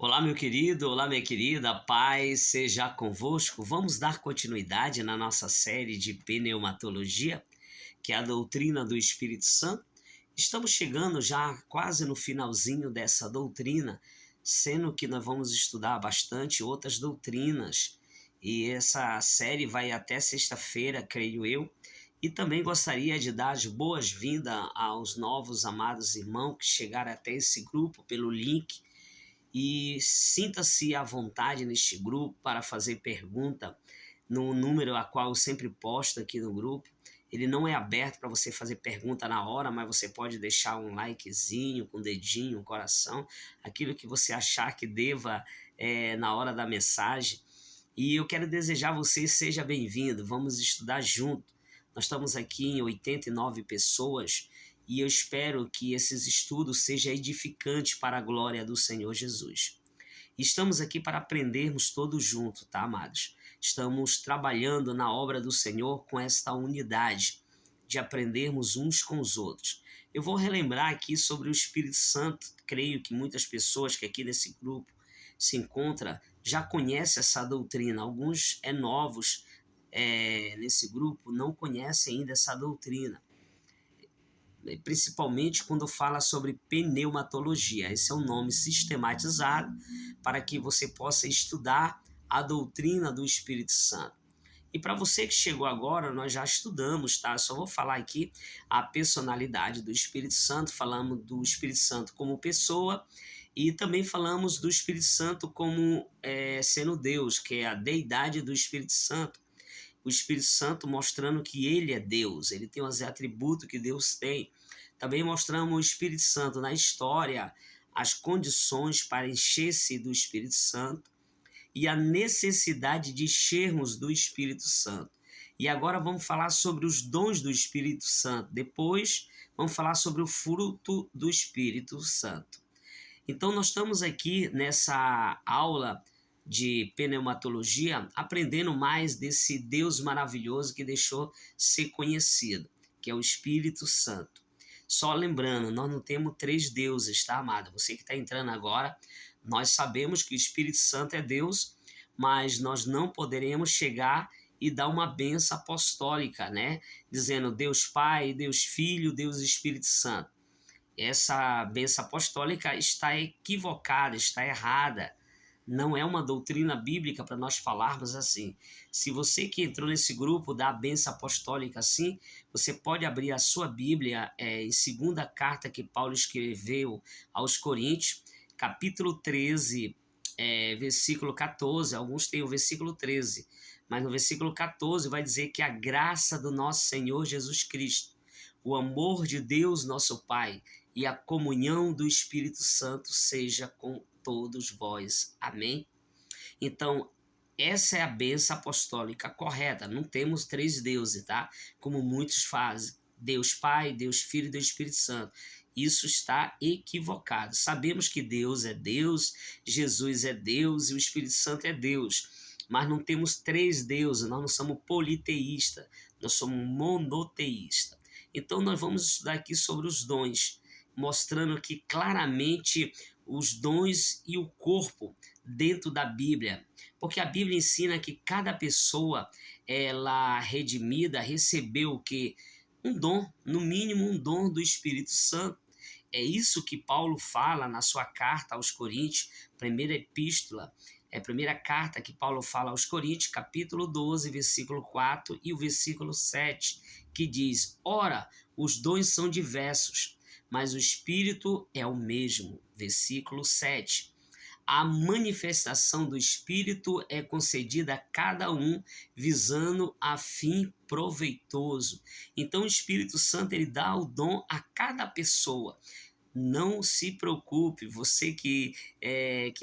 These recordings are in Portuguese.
Olá, meu querido, olá, minha querida, paz seja convosco. Vamos dar continuidade na nossa série de pneumatologia, que é a doutrina do Espírito Santo. Estamos chegando já quase no finalzinho dessa doutrina, sendo que nós vamos estudar bastante outras doutrinas. E essa série vai até sexta-feira, creio eu. E também gostaria de dar as boas-vindas aos novos amados irmãos que chegaram até esse grupo pelo link e sinta-se à vontade neste grupo para fazer pergunta no número a qual eu sempre posto aqui no grupo. Ele não é aberto para você fazer pergunta na hora, mas você pode deixar um likezinho, com um dedinho, um coração, aquilo que você achar que deva na hora da mensagem. E eu quero desejar a você, seja bem-vindo, vamos estudar junto. Nós estamos aqui em 89 pessoas e eu espero que esses estudos sejam edificantes para a glória do Senhor Jesus. Estamos aqui para aprendermos todos juntos, tá, amados? Estamos trabalhando na obra do Senhor com esta unidade, de aprendermos uns com os outros. Eu vou relembrar aqui sobre o Espírito Santo. Creio que muitas pessoas que aqui nesse grupo se encontram já conhecem essa doutrina. Alguns novos nesse grupo não conhecem ainda essa doutrina, principalmente quando fala sobre pneumatologia. Esse é um nome sistematizado para que você possa estudar a doutrina do Espírito Santo. E para você que chegou agora, nós já estudamos, tá? Eu só vou falar aqui a personalidade do Espírito Santo, falamos do Espírito Santo como pessoa e também falamos do Espírito Santo como sendo Deus, que é a deidade do Espírito Santo. O Espírito Santo mostrando que ele é Deus, ele tem os atributos que Deus tem. Também mostramos o Espírito Santo na história, as condições para encher-se do Espírito Santo e a necessidade de enchermos do Espírito Santo. E agora vamos falar sobre os dons do Espírito Santo. Depois vamos falar sobre o fruto do Espírito Santo. Então nós estamos aqui nessa aula de pneumatologia, aprendendo mais desse Deus maravilhoso que deixou ser conhecido, que é o Espírito Santo. Só lembrando, nós não temos três deuses, tá, amado? Você que está entrando agora, nós sabemos que o Espírito Santo é Deus, mas nós não poderemos chegar e dar uma benção apostólica, né? Dizendo Deus Pai, Deus Filho, Deus Espírito Santo. Essa benção apostólica está equivocada, está errada. Não é uma doutrina bíblica para nós falarmos assim. Se você que entrou nesse grupo da benção apostólica assim, você pode abrir a sua Bíblia em segunda carta que Paulo escreveu aos Coríntios, capítulo 13, versículo 14. Alguns têm o versículo 13, mas no versículo 14 vai dizer que a graça do nosso Senhor Jesus Cristo, o amor de Deus nosso Pai e a comunhão do Espírito Santo seja com todos vós. Amém? Então, essa é a bênção apostólica correta. Não temos três deuses, tá? Como muitos fazem. Deus Pai, Deus Filho e Deus Espírito Santo. Isso está equivocado. Sabemos que Deus é Deus, Jesus é Deus e o Espírito Santo é Deus. Mas não temos três deuses, nós não somos politeístas, nós somos monoteístas. Então nós vamos estudar aqui sobre os dons, mostrando aqui claramente os dons e o corpo dentro da Bíblia. Porque a Bíblia ensina que cada pessoa, ela redimida, recebeu o quê? Um dom, no mínimo um dom do Espírito Santo. É isso que Paulo fala na sua carta aos Coríntios, primeira epístola, a primeira carta que Paulo fala aos Coríntios, capítulo 12, versículo 4 e o versículo 7, que diz: ora, os dons são diversos, mas o Espírito é o mesmo. Versículo 7. A manifestação do Espírito é concedida a cada um visando a fim proveitoso. Então o Espírito Santo ele dá o dom a cada pessoa. Não se preocupe, você que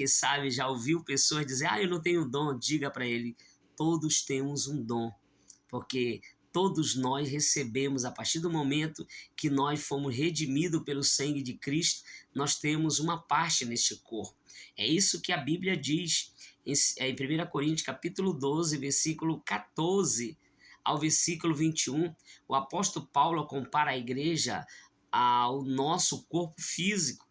sabe, já ouviu pessoas dizer, eu não tenho dom, diga para ele, todos temos um dom, porque todos nós recebemos, a partir do momento que nós fomos redimidos pelo sangue de Cristo, nós temos uma parte neste corpo. É isso que a Bíblia diz em 1 Coríntios capítulo 12, versículo 14 ao versículo 21. O apóstolo Paulo compara a igreja ao nosso corpo físico.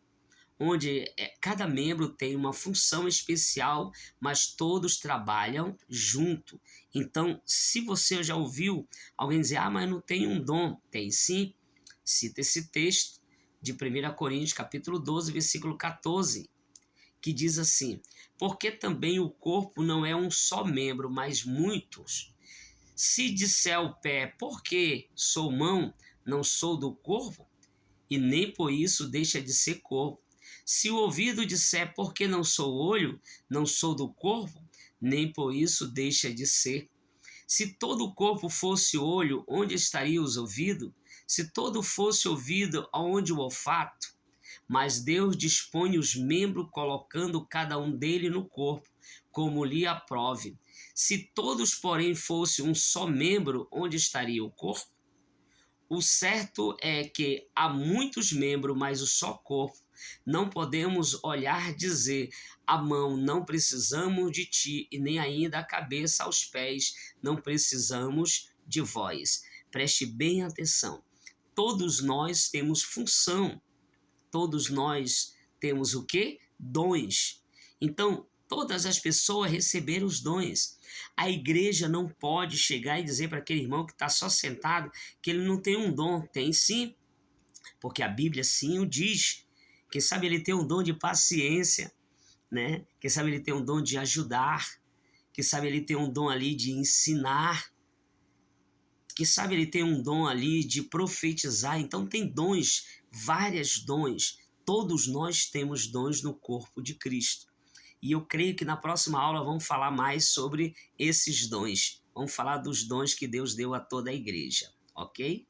onde cada membro tem uma função especial, mas todos trabalham junto. Então, se você já ouviu alguém dizer, mas não tem um dom, tem sim. Cita esse texto de 1 Coríntios, capítulo 12, versículo 14, que diz assim: porque também o corpo não é um só membro, mas muitos. Se disser o pé, porque sou mão, não sou do corpo, e nem por isso deixa de ser corpo. Se o ouvido disser, porque não sou olho, não sou do corpo, nem por isso deixa de ser. Se todo o corpo fosse olho, onde estaria os ouvidos? Se todo fosse ouvido, aonde o olfato? Mas Deus dispõe os membros, colocando cada um dele no corpo, como lhe aprove. Se todos, porém, fossem um só membro, onde estaria o corpo? O certo é que há muitos membros, mas o só corpo. Não podemos olhar e dizer a mão, não precisamos de ti, e nem ainda a cabeça aos pés, não precisamos de vós. Preste bem atenção. Todos nós temos função. Todos nós temos o quê? Dons. Então, todas as pessoas receberam os dons. A igreja não pode chegar e dizer para aquele irmão que está só sentado que ele não tem um dom. Tem sim, porque a Bíblia sim o diz. Quem sabe ele tem um dom de paciência, né? Quem sabe ele tem um dom de ajudar. Quem sabe ele tem um dom ali de ensinar. Quem sabe ele tem um dom ali de profetizar. Então tem dons, vários dons. Todos nós temos dons no corpo de Cristo. E eu creio que na próxima aula vamos falar mais sobre esses dons. Vamos falar dos dons que Deus deu a toda a igreja, ok?